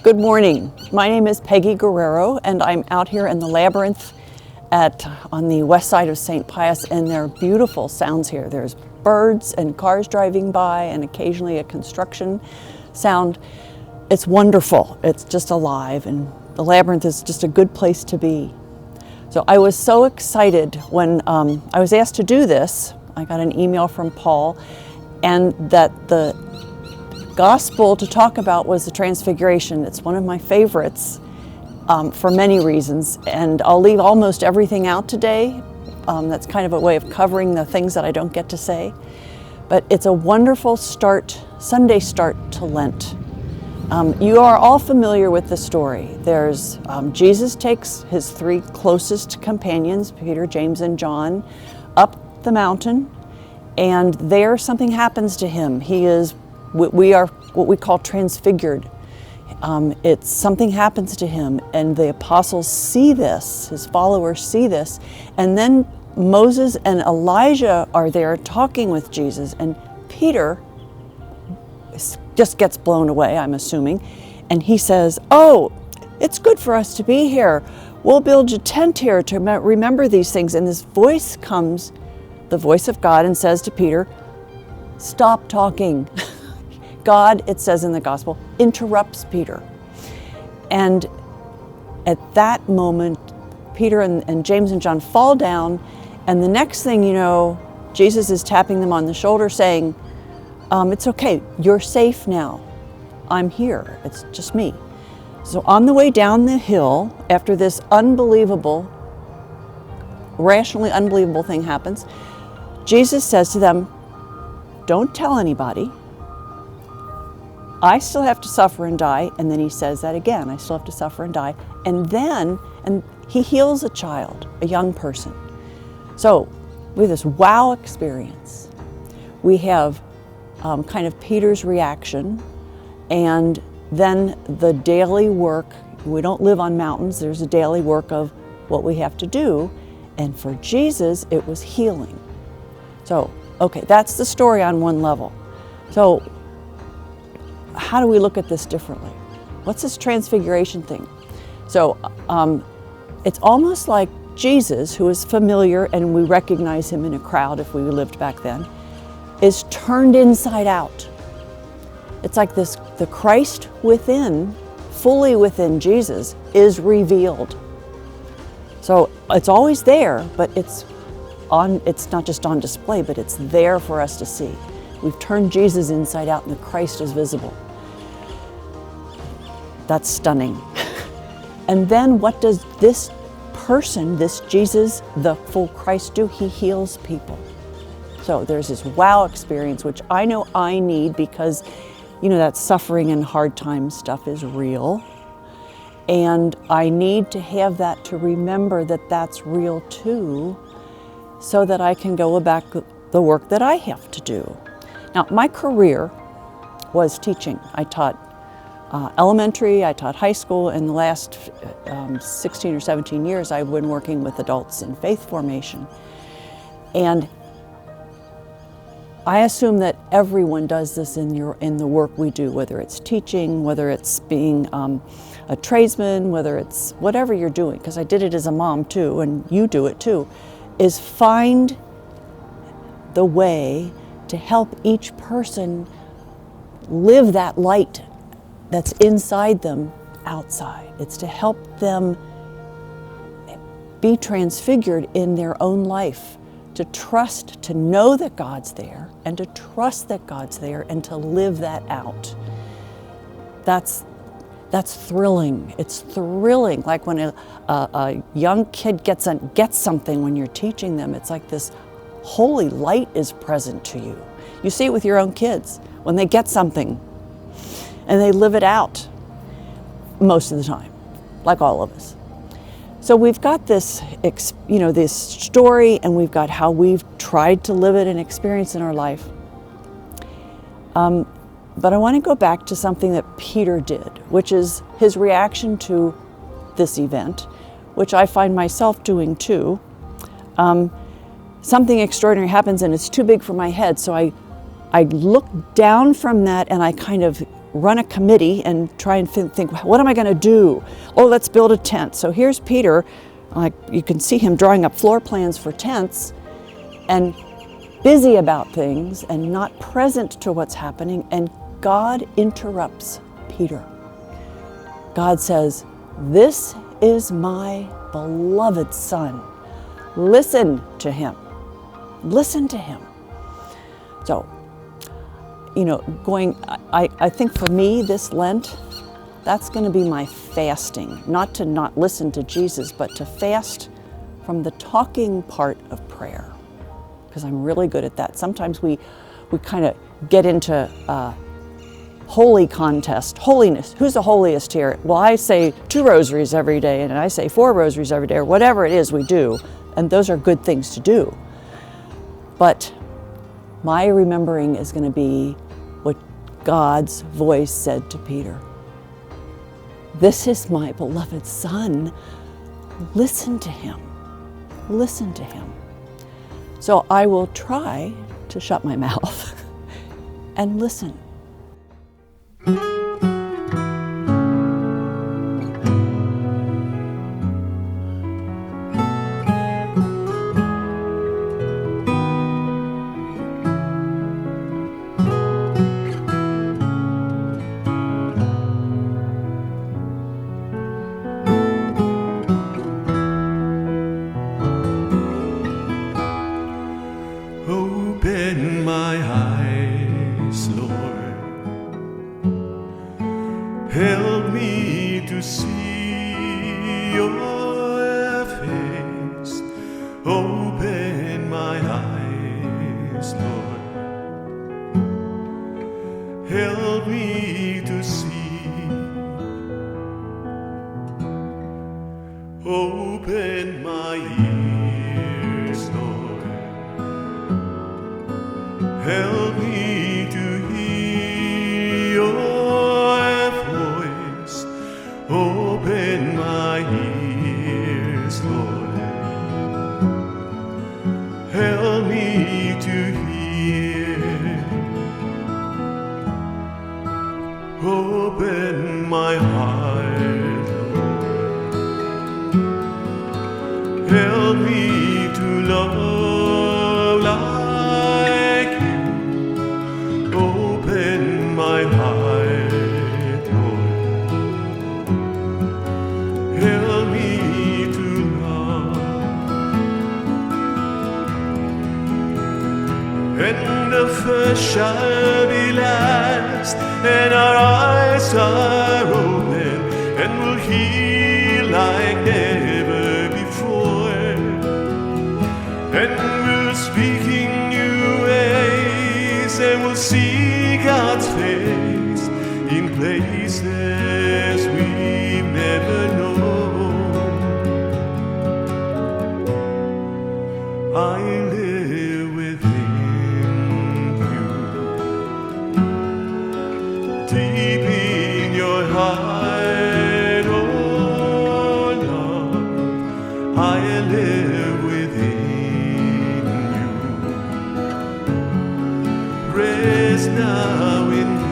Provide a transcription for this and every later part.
Good morning. My name is Peggy Guerrero, and I'm out here in the labyrinth on the west side of St. Pius, and there are beautiful sounds here. There's birds and cars driving by, and occasionally a construction sound. It's wonderful. It's just alive, and the labyrinth is just a good place to be. So I was so excited when I was asked to do this. I got an email from Paul, and that the gospel to talk about was the Transfiguration. It's one of my favorites for many reasons, and I'll leave almost everything out today. That's kind of a way of covering the things that I don't get to say. But it's a wonderful Sunday start to Lent. You are all familiar with the story. There's Jesus takes his three closest companions, Peter, James, and John, up the mountain, and there something happens to him. We are what we call transfigured. It's something happens to him, and the apostles see this, his followers see this, and then Moses and Elijah are there talking with Jesus, and Peter just gets blown away, I'm assuming, and he says, "Oh, it's good for us to be here. We'll build a tent here to remember these things." And this voice comes, the voice of God, and says to Peter, "Stop talking." God, it says in the gospel, interrupts Peter. And at that moment, Peter and James and John fall down, and the next thing you know, Jesus is tapping them on the shoulder saying, "It's okay, you're safe now. I'm here, it's just me." So on the way down the hill, after this rationally unbelievable thing happens, Jesus says to them, "Don't tell anybody. I still have to suffer and die." And then he says that again, "I still have to suffer and die." And he heals a child, a young person. So we have this wow experience. We have kind of Peter's reaction, and then the daily work. We don't live on mountains. There's a daily work of what we have to do. And for Jesus, it was healing. So, okay, that's the story on one level. So how do we look at this differently? What's this transfiguration thing? So it's almost like Jesus, who is familiar, and we recognize him in a crowd if we lived back then, is turned inside out. It's like the Christ within, fully within Jesus, is revealed. So it's always there, but it's not just on display, but it's there for us to see. We've turned Jesus inside out, and the Christ is visible. That's stunning. And then what does this person, this Jesus, the full Christ, do? He heals people. So there's this wow experience, which I know I need because, that suffering and hard time stuff is real. And I need to have that to remember that that's real too, so that I can go back the work that I have to do. Now, my career was teaching. I taught elementary, I taught high school. In the last 16 or 17 years, I've been working with adults in faith formation. And I assume that everyone does this in the work we do, whether it's teaching, whether it's being a tradesman, whether it's whatever you're doing, because I did it as a mom too, and you do it too, is find the way to help each person live that light that's inside them outside. It's to help them be transfigured in their own life, to trust, to know that God's there, and to trust that God's there, and to live that out. That's thrilling. It's thrilling. Like when a young kid gets something when you're teaching them, it's like this holy light is present to you. You see it with your own kids when they get something and they live it out most of the time, like all of us. So we've got this, this story, and we've got how we've tried to live it and experience in our life. But I want to go back to something that Peter did, which is his reaction to this event, which I find myself doing too. Something extraordinary happens and it's too big for my head, so I look down from that and I kind of run a committee and try and think, what am I going to do? Oh, let's build a tent. So here's Peter, like you can see him drawing up floor plans for tents and busy about things and not present to what's happening. And God interrupts Peter. God says, "This is my beloved son. Listen to him. Listen to him." So, I think for me this Lent, that's going to be my fasting. Not to not listen to Jesus, but to fast from the talking part of prayer. Because I'm really good at that. Sometimes we kind of get into holy contest, holiness. Who's the holiest here? Well, I say 2 rosaries every day, and I say 4 rosaries every day, or whatever it is we do. And those are good things to do. But my remembering is going to be what God's voice said to Peter. "This is my beloved son. Listen to him. Listen to him." So I will try to shut my mouth and listen. Open my eyes, Lord. Help me to see your face. Open my eyes, Lord. Help me to see. Open my ears, Lord. Help me to hear your voice. Open my ears, Lord. Help me to hear. Open my heart, Lord. Help me to love like you. Open my heart, Lord. Help me to love. And the first shall be last, and our eyes are open, and we'll hear like never before, and we'll speak in new ways, and we'll see God's face in places we've never known. I live within you, deep in your heart, oh Lord. I live within you. Rest now in me.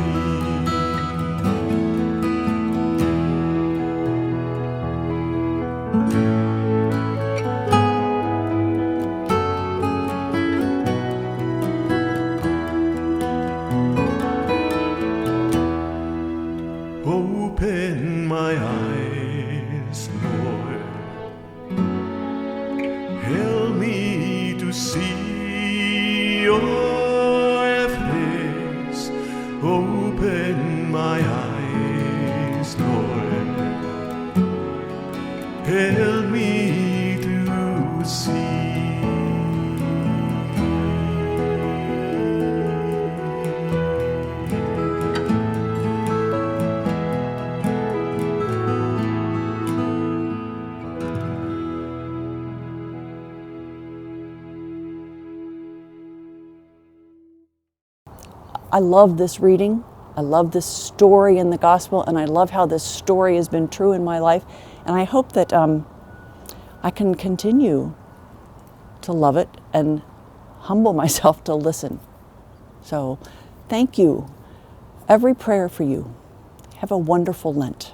Open my eyes, Lord. Help me to see your face. Open my eyes, Lord. Help me to see. I love this reading. I love this story in the gospel, and I love how this story has been true in my life. And I hope that I can continue to love it and humble myself to listen. So thank you every prayer for you. Have a wonderful Lent.